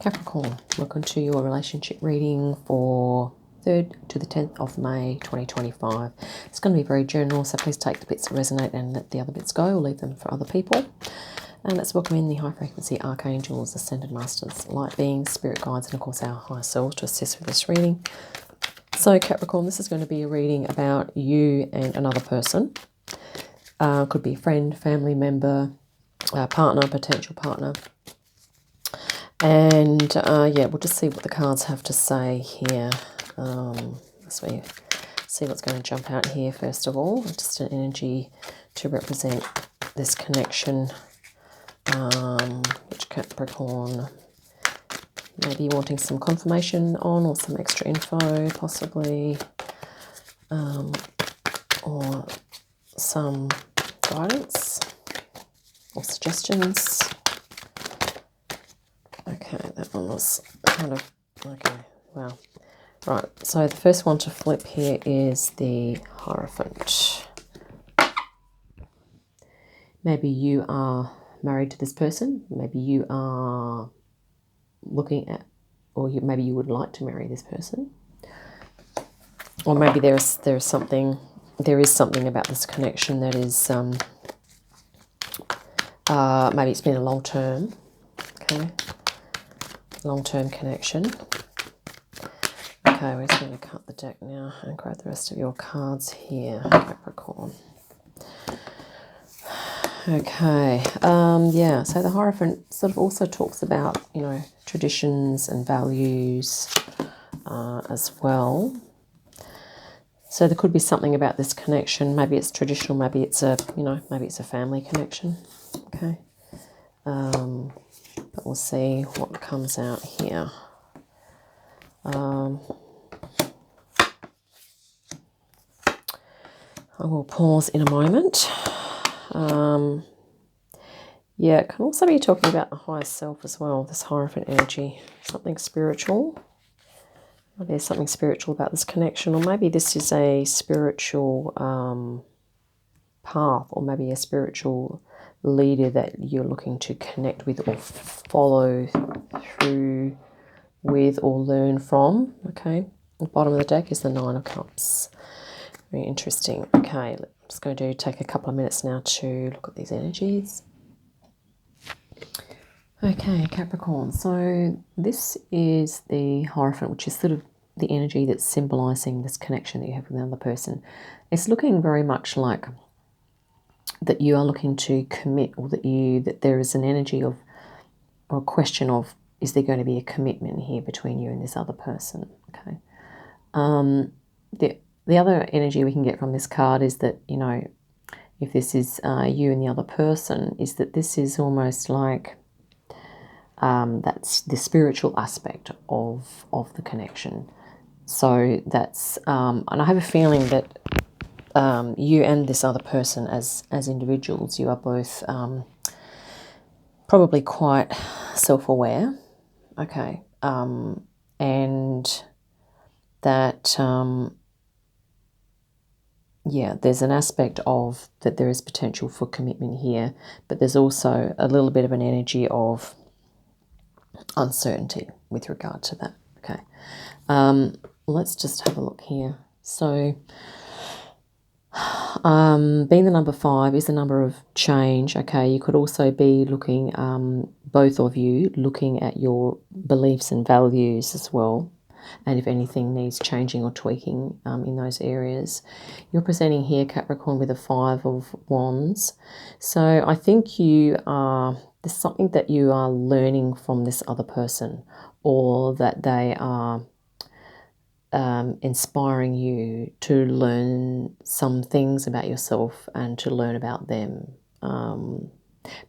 Capricorn, welcome to your relationship reading for 3rd to the 10th of May 2025. It's going to be very general, so please take the bits that resonate and let the other bits go or leave them for other people. And let's welcome in the high frequency archangels, ascended masters, light beings, spirit guides, and of course our higher self to assist with this reading. So Capricorn, this is going to be a reading about you and another person. Could be a friend, family member, partner, potential partner. And yeah, we'll just see what the cards have to say here. As we see what's going to jump out here first of all. Just an energy to represent this connection, which Capricorn may be wanting some confirmation on, or some extra info possibly, or some guidance or suggestions. Okay, that one was kind of, okay, wow. Right, so the first one to flip here is the Hierophant. Maybe you are married to this person. Maybe you are looking at, or maybe you would like to marry this person. Or maybe there is something about this connection that is, maybe it's been a long-term, okay? Long-term connection. Okay, we're just going to cut the deck now and grab the rest of your cards here, Capricorn. Okay, yeah, so the Hierophant sort of also talks about, you know, traditions and values as well. So there could be something about this connection. Maybe it's traditional, maybe it's a, you know, maybe it's a family connection. Okay. But we'll see what comes out here. I will pause in a moment. Yeah, it can also be talking about the higher self as well, this Hierophant energy, something spiritual. Maybe there's something spiritual about this connection, or maybe this is a spiritual path, or maybe a spiritual leader that you're looking to connect with or follow through with or learn from. Okay, the bottom of the deck is the Nine of Cups. Very interesting. Okay, I'm just going to take a couple of minutes now to look at these energies. Okay, Capricorn, so this is the Hierophant, which is sort of the energy that's symbolizing this connection that you have with another person. It's looking very much like that you are looking to commit, or that there is an energy of, or a question of, is there going to be a commitment here between you and this other person? Okay. The other energy we can get from this card is that, you know, if this is you and the other person, is that this is almost like that's the spiritual aspect of the connection. So that's and I have a feeling that you and this other person as individuals, you are both probably quite self-aware, okay, and that yeah, there's an aspect of that there is potential for commitment here, but there's also a little bit of an energy of uncertainty with regard to that. Okay, let's just have a look here. So being the number 5 is the number of change. Okay, you could also be looking, both of you looking at your beliefs and values as well, and if anything needs changing or tweaking in those areas. You're presenting here, Capricorn, with a 5 of Wands. So I think there's something that you are learning from this other person, or that they are inspiring you to learn some things about yourself and to learn about them.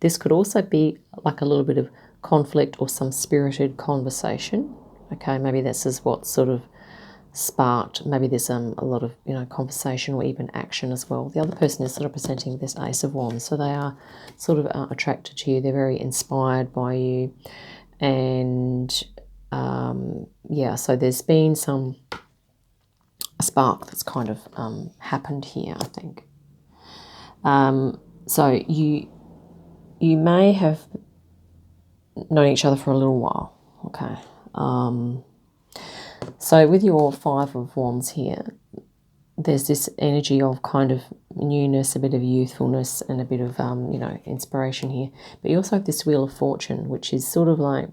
This could also be like a little bit of conflict or some spirited conversation. Okay, maybe this is what sort of sparked, maybe there's a lot of, you know, conversation or even action as well. The other person is sort of presenting this Ace of Wands, so they are sort of attracted to you. They're very inspired by you, and yeah, so there's been a spark that's kind of happened here, I think. So you may have known each other for a little while, Okay. So with your Five of Wands here, there's this energy of kind of newness, a bit of youthfulness, and a bit of, inspiration here. But you also have this Wheel of Fortune, which is sort of like,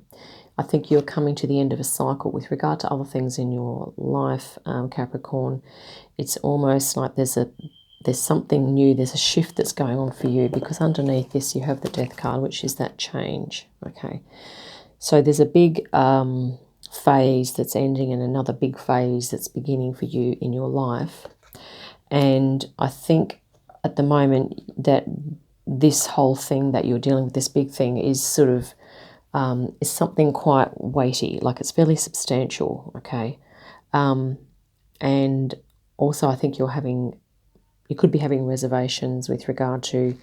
I think you're coming to the end of a cycle with regard to other things in your life, Capricorn. It's almost like there's something new, there's a shift that's going on for you, because underneath this you have the Death card, which is that change, okay? So there's a big phase that's ending and another big phase that's beginning for you in your life. And I think at the moment that this whole thing that you're dealing with, this big thing, is sort of is something quite weighty, like it's fairly substantial, okay? And also I think you could be having reservations with regard to,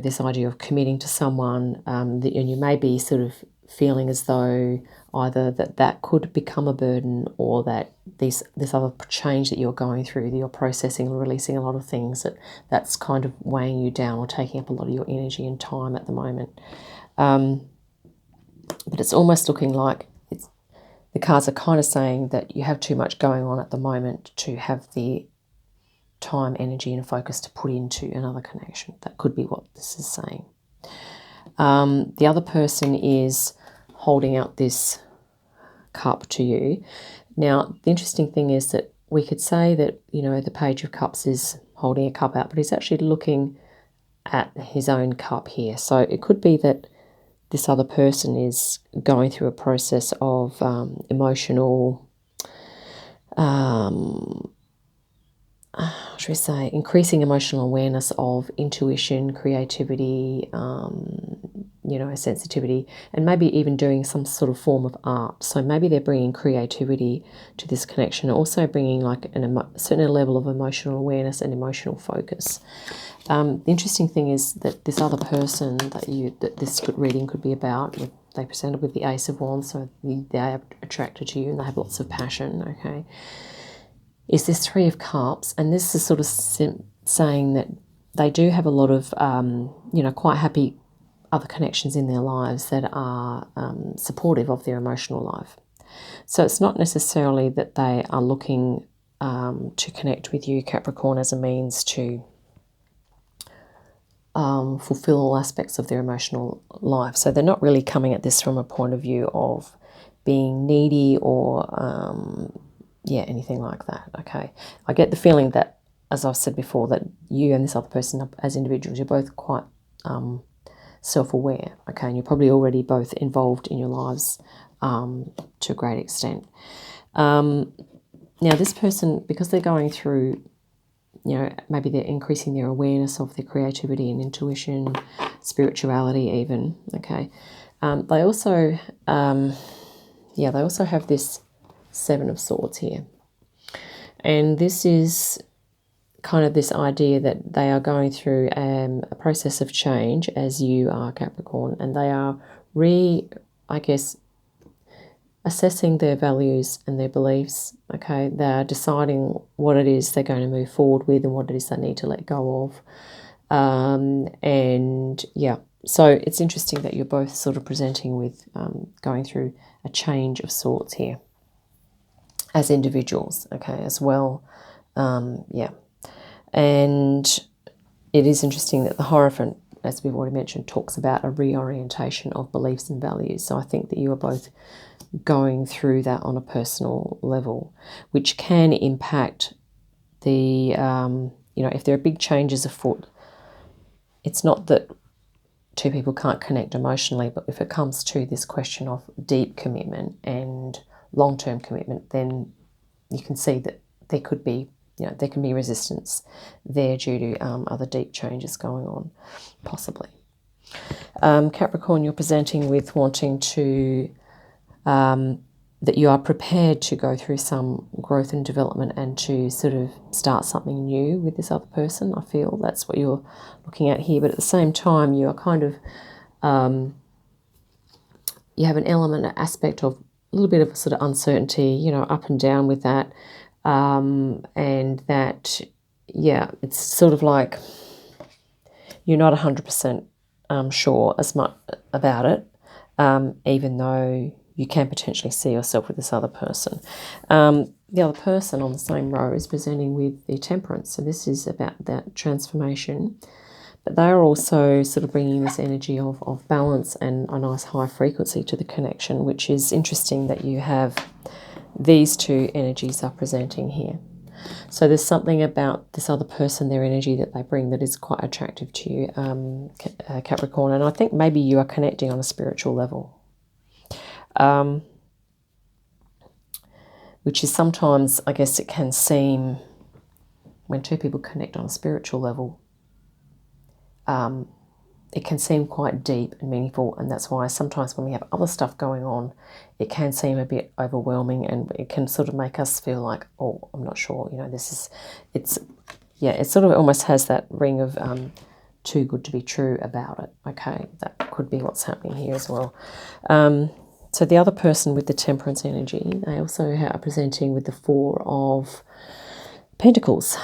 this idea of committing to someone, and you may be sort of feeling as though either that could become a burden, or that this other change that you're going through, that you're processing and releasing a lot of things, that's kind of weighing you down or taking up a lot of your energy and time at the moment. But it's almost looking like the cards are kind of saying that you have too much going on at the moment to have the time, energy and focus to put into another connection. That could be what this is saying. The other person is holding out this cup to you. Now, the interesting thing is that we could say that, the Page of Cups is holding a cup out, but he's actually looking at his own cup here. So it could be that this other person is going through a process of emotional, should we say, increasing emotional awareness of intuition, creativity, sensitivity, and maybe even doing some sort of form of art. So maybe they're bringing creativity to this connection, also bringing like a certain level of emotional awareness and emotional focus. The interesting thing is that this other person that this reading could be about, they presented with the Ace of Wands, so they are attracted to you and they have lots of passion, okay, is this Three of Cups. And this is sort of saying that they do have a lot of, quite happy other connections in their lives that are supportive of their emotional life. So it's not necessarily that they are looking to connect with you, Capricorn, as a means to fulfill all aspects of their emotional life. So they're not really coming at this from a point of view of being needy or anything like that, okay? I get the feeling that, as I've said before, that you and this other person as individuals, you're both quite self-aware, okay? And you're probably already both involved in your lives to a great extent. Now this person, because they're going through, maybe they're increasing their awareness of their creativity and intuition, spirituality even, okay? They also have this Seven of Swords here. And this is kind of this idea that they are going through a process of change, as you are, Capricorn, and they are assessing their values and their beliefs, okay? They're deciding what it is they're going to move forward with and what it is they need to let go of. So it's interesting that you're both sort of presenting with going through a change of sorts here as individuals, okay, as well. And it is interesting that the Hierophant, as we've already mentioned, talks about a reorientation of beliefs and values. So I think that you are both going through that on a personal level, which can impact the, if there are big changes afoot. It's not that two people can't connect emotionally, but if it comes to this question of deep commitment and long-term commitment, then you can see that there could be, there can be resistance there due to other deep changes going on, possibly. Capricorn, you're presenting with wanting to, that you are prepared to go through some growth and development and to sort of start something new with this other person. I feel that's what you're looking at here. But at the same time, you are kind of, you have an element, an aspect of a little bit of sort of uncertainty, up and down with that. And that, it's sort of like you're not 100% sure as much about it. even though you can potentially see yourself with this other person. The other person on the same row is presenting with the Temperance. So this is about that transformation. But they're also sort of bringing this energy of balance and a nice high frequency to the connection, which is interesting that you have these two energies are presenting here. So there's something about this other person, their energy that they bring, that is quite attractive to you, Capricorn. And I think maybe you are connecting on a spiritual level. Which is sometimes, I guess it can seem, when two people connect on a spiritual level, it can seem quite deep and meaningful, and that's why sometimes when we have other stuff going on, it can seem a bit overwhelming, and it can sort of make us feel like, oh, I'm not sure, you know, it sort of almost has that ring of too good to be true about it. Okay, that could be what's happening here as well. So the other person with the Temperance energy, they also are presenting with the Four of Pentacles,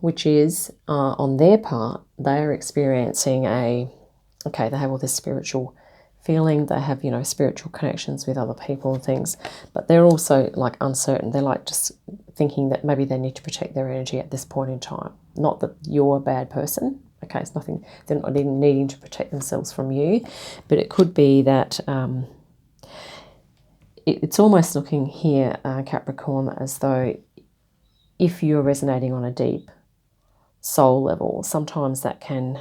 which is on their part, they are experiencing they have all this spiritual feeling, they have, you know, spiritual connections with other people and things, but they're also like uncertain. They're like just thinking that maybe they need to protect their energy at this point in time. Not that you're a bad person, okay, it's nothing, they're not even needing to protect themselves from you, but it could be that it's almost looking here, Capricorn, as though if you're resonating on a deep soul level, sometimes that can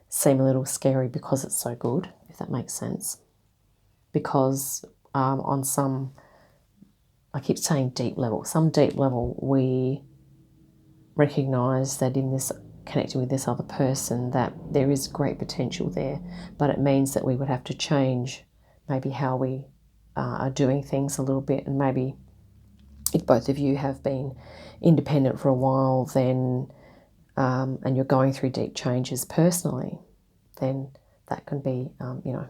seem a little scary because it's so good, if that makes sense. Because on some, I keep saying deep level, some deep level, we recognize that in this connecting with this other person, that there is great potential there, but it means that we would have to change maybe how we are doing things a little bit. And maybe if both of you have been independent for a while, then and you're going through deep changes personally, then that can be, you know,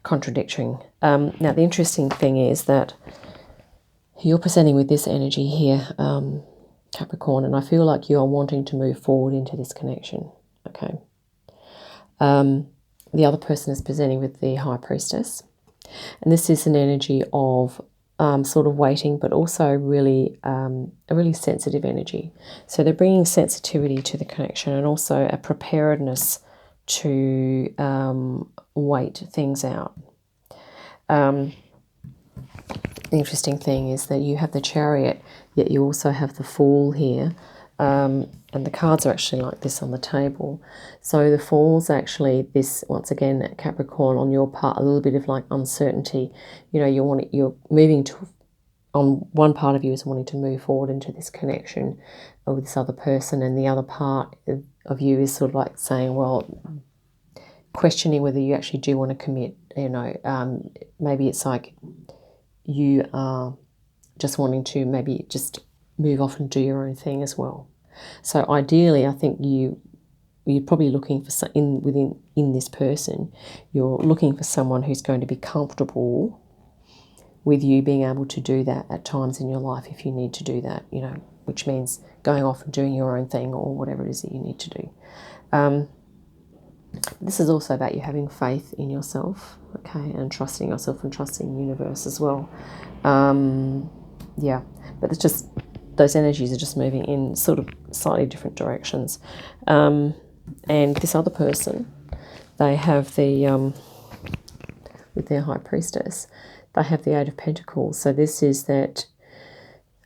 contradicting. Now, the interesting thing is that you're presenting with this energy here, Capricorn, and I feel like you are wanting to move forward into this connection, okay? The other person is presenting with the High Priestess, and this is an energy of sort of waiting, but also really a really sensitive energy. So they're bringing sensitivity to the connection and also a preparedness to wait things out. The interesting thing is that you have the Chariot, yet you also have the Fool here. And the cards are actually like this on the table. So the Fool's actually this, once again, Capricorn, on your part, a little bit of like uncertainty. You know, you're moving to, on one part of you is wanting to move forward into this connection with this other person, and the other part of you is sort of like saying, well, questioning whether you actually do want to commit. You know, maybe it's like you are just wanting to maybe just move off and do your own thing as well. So ideally, I think you're probably looking for in this person, you're looking for someone who's going to be comfortable with you being able to do that at times in your life if you need to do that, you know, which means going off and doing your own thing or whatever it is that you need to do. This is also about you having faith in yourself, okay, and trusting yourself and trusting the universe as well. Yeah, but it's just, those energies are just moving in sort of slightly different directions. And this other person, they have the, with their High Priestess, they have the Eight of Pentacles. So this is that,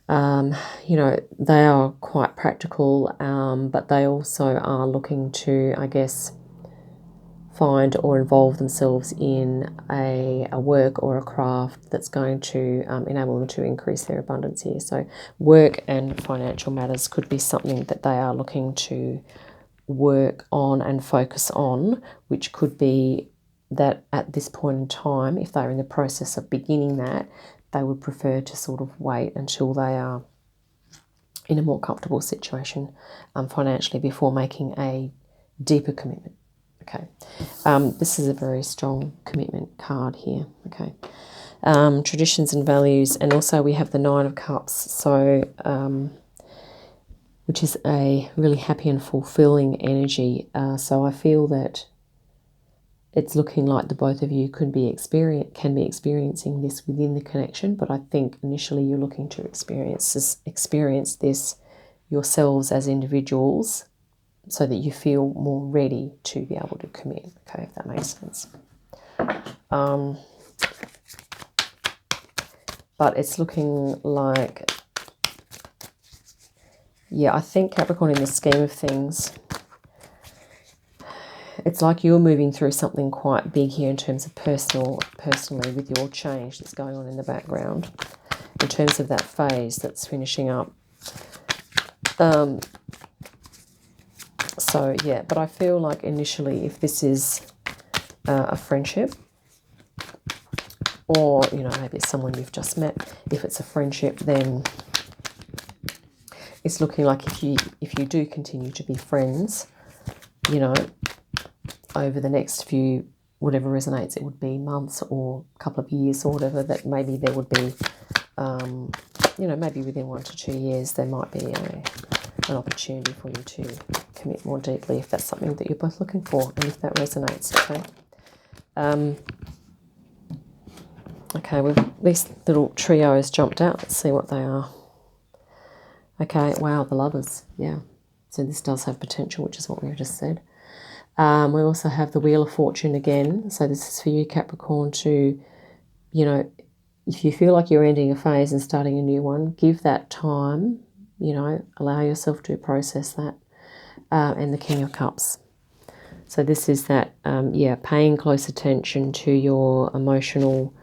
you know, they are quite practical, but they also are looking to, I guess, find or involve themselves in a work or a craft that's going to enable them to increase their abundance here. So work and financial matters could be something that they are looking to work on and focus on, which could be that at this point in time, if they're in the process of beginning that, they would prefer to sort of wait until they are in a more comfortable situation financially before making a deeper commitment. Okay, this is a very strong commitment card here, okay. Traditions and values, and also we have the Nine of Cups, so which is a really happy and fulfilling energy. So I feel that it's looking like the both of you can be experiencing this within the connection, but I think initially you're looking to experience this yourselves as individuals so that you feel more ready to be able to commit, okay, if that makes sense. But it's looking like, yeah, I think Capricorn, in the scheme of things, it's like you're moving through something quite big here in terms of personally with your change that's going on in the background, in terms of that phase that's finishing up. So, yeah, but I feel like initially, if this is a friendship, or, you know, maybe it's someone you've just met, if it's a friendship, then it's looking like if you do continue to be friends, you know, over the next few, whatever resonates, it would be months or a couple of years or whatever, that maybe there would be, you know, maybe within 1 to 2 years, there might be an opportunity for you to commit more deeply if that's something that you're both looking for and if that resonates, okay? Okay, these little trios jumped out. Let's see what they are. Okay, wow, the Lovers, yeah. So this does have potential, which is what we just said. We also have the Wheel of Fortune again. So this is for you, Capricorn, to, you know, if you feel like you're ending a phase and starting a new one, give that time, you know, allow yourself to process that. And the King of Cups. So this is that, yeah, paying close attention to your emotional,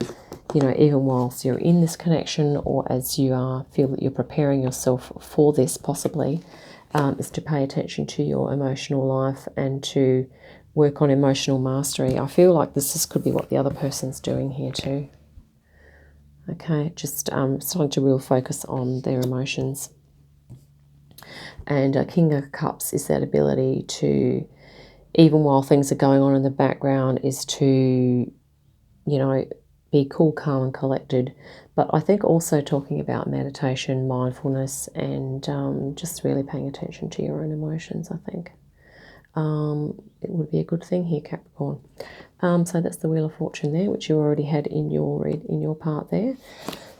you know, even whilst you're in this connection or as you feel that you're preparing yourself for this possibly, is to pay attention to your emotional life and to work on emotional mastery. I feel like this could be what the other person's doing here too. Okay, just starting to real focus on their emotions. And King of Cups is that ability to, even while things are going on in the background, is to, you know, be cool, calm and collected. But I think also talking about meditation, mindfulness, and just really paying attention to your own emotions, I think. It would be a good thing here, Capricorn. So that's the Wheel of Fortune there, which you already had in your part there.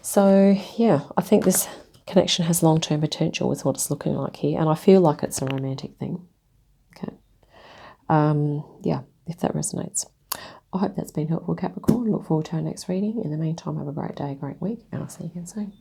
So, yeah, I think this connection has long-term potential with what it's looking like here. And I feel like it's a romantic thing. Okay. Yeah, if that resonates. I hope that's been helpful, Capricorn. Look forward to our next reading. In the meantime, have a great day, great week, and I'll see you again soon.